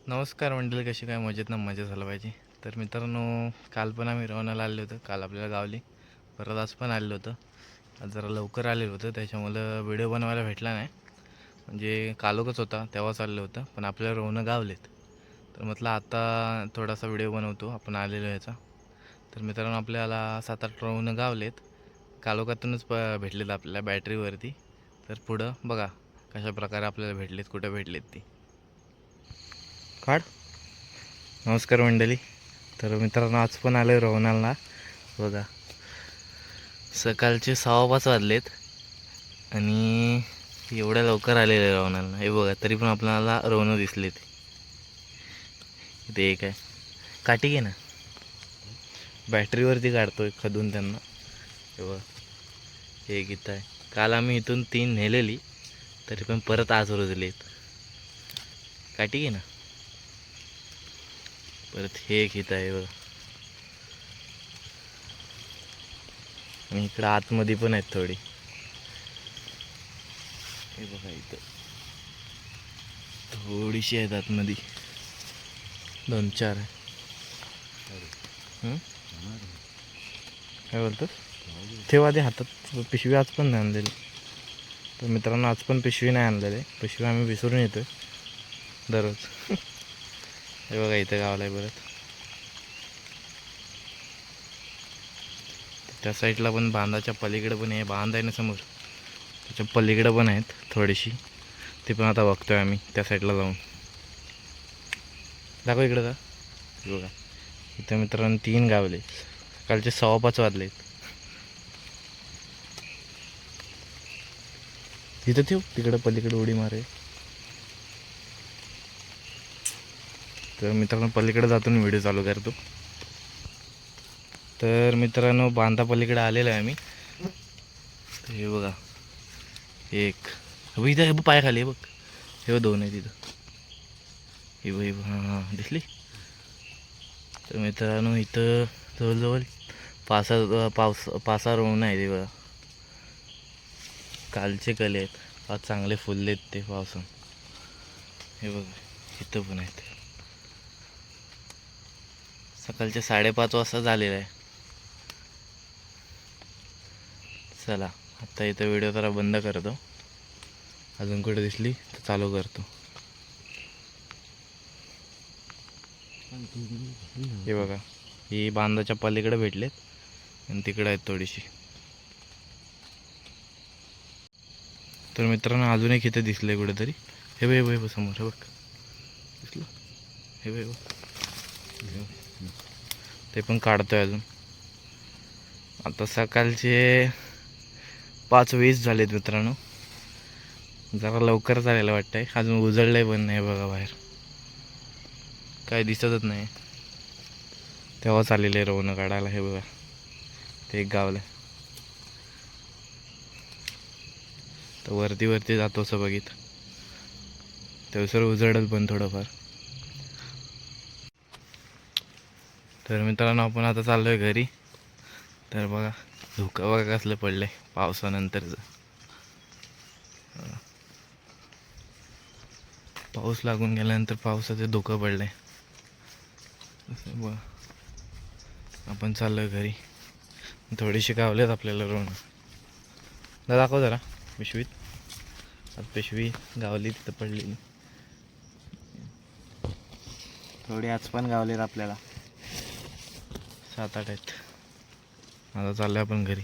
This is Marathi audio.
नमस्कार मंडळी, कशी काय मजेत ना मजा झालं पाहिजे. तर मित्रांनो, काल पण आम्ही रवानाला आलो होतो. काल आपल्याला गावली, परत आज पण आलेलो होतं. आज जरा लवकर आलेलो होतं, त्याच्यामुळं व्हिडिओ बनवायला भेटला नाही. म्हणजे कालोखच होता तेव्हाच आलेलं होतं, पण आपल्याला रोवणं गावलेत. तर म्हटलं आता थोडासा व्हिडिओ बनवतो आपण आलेलो ह्याचा. तर मित्रांनो, आपल्याला 7-8 रोवणं गावलेत. कालोखातूनच भेटलेत आपल्याला बॅटरीवरती. तर पुढं बघा कशा प्रकारे आपल्याला भेटलेत, कुठे भेटलेत ती काढ. नमस्कार मंडळी. तर मित्रांनो, आज पण आलो रोवणाला. बघा सकाळचे 6:15 वाजलेत आणि एवढ्या लवकर आलेले रोवणाला. हे बघा, तरी पण आपल्याला रोवणं दिसले. ते एक आहे, काठी घे ना, बॅटरीवरती काढतोय खदून त्यांना. हे बघा, हे गीत आहे. काल आम्ही इथून 3 नेलेली, तरी पण परत आज रोजलेत. काठी घे ना. परत हे एक गीत आहे बघा. आणि इकडं आतमध्ये पण आहेत थोडी. हे बघा, इथं थोडीशी आहेत आतमध्ये, 2-4 आहे. काय बोलतो? ठेवा दे हातात पिशवी. आज पण नाही आणलेली. तर मित्रांनो, आज पण पिशवी नाही आणलेली. पिशवी आम्ही विसरून येतोय दररोज. हे बघा, इथं गावला आहे परत. त्या साईडला पण बांधाच्या पलीकडे पण आहे, बांध आहे ना समोर, त्याच्या पलीकडं पण आहेत थोडीशी. ते पण आता बघतोय आम्ही त्या साईडला जाऊन. दाखव इकडं का. बघा, इथं मित्रांनो 3 गावले. सकाळचे 6:15 वाजलेत. तिथं ठेव, तिकडं पलीकडे उडी मारे. तर मित्रांनो, पलीकडे जातून व्हिडिओ चालू करतो. तर मित्रांनो, बांधा पलीकडे आलेलं आहे आम्ही. हे बघा, एक इथं, हे बघ पायाखाली, हे बघ. हे बघ 2 आहे तिथं. हे बघ, हे बघ, हां हां, दिसली. तर मित्रांनो, इथं जवळजवळ 5-6 रोवणं आहे. ते बघा, कालचे कले आहेत, आज चांगले फुललेत ते पावसानं. हे बघा, इथं पण आहेत. सकाळचे 5:30 वाजता झालेलं आहे. चला, आता इथं व्हिडिओ जरा बंद करतो. अजून कुठे दिसली तर चालू करतो. हे बघा, ही बांधाच्या पलीकडे भेटलेत आणि तिकडे आहेत थोडीशी. तर मित्रांनो, अजून एक इथे दिसलंय कुठेतरी. हे बघ, हे बघ समोर, हे बघ दिसलं. हे बघ, ते पण काढतोय अजून. आता सकाळचे 5:20 झालेत मित्रांनो. जरा लवकर झालेलं वाटतंय. अजून उजळलंय पण नाही बघा, बाहेर काय दिसतच नाही. तेव्हा चाललेले रवणं काढायला. हे बघा, ते एक गावलं. तर वरती जातो असं बघित, तेवसर उजळत पण थोडंफार. तर मित्रांनो, आपण आता चाललोय घरी. तर बघा, धुकं बघा कसलं पडलंय पावसानंतरचं. पाऊस लागून गेल्यानंतर पावसाचं धुकं पडलंय. बघा, आपण चाललोय घरी. थोडीशी गावलेत आपल्याला रोवणं. दाखव जरा पिशवीत. आज पिशवी गावली तिथं पडलेली. थोडी आज पण गावलेत आपल्याला, 7-8 आहेत. आता चाललोय आपण घरी.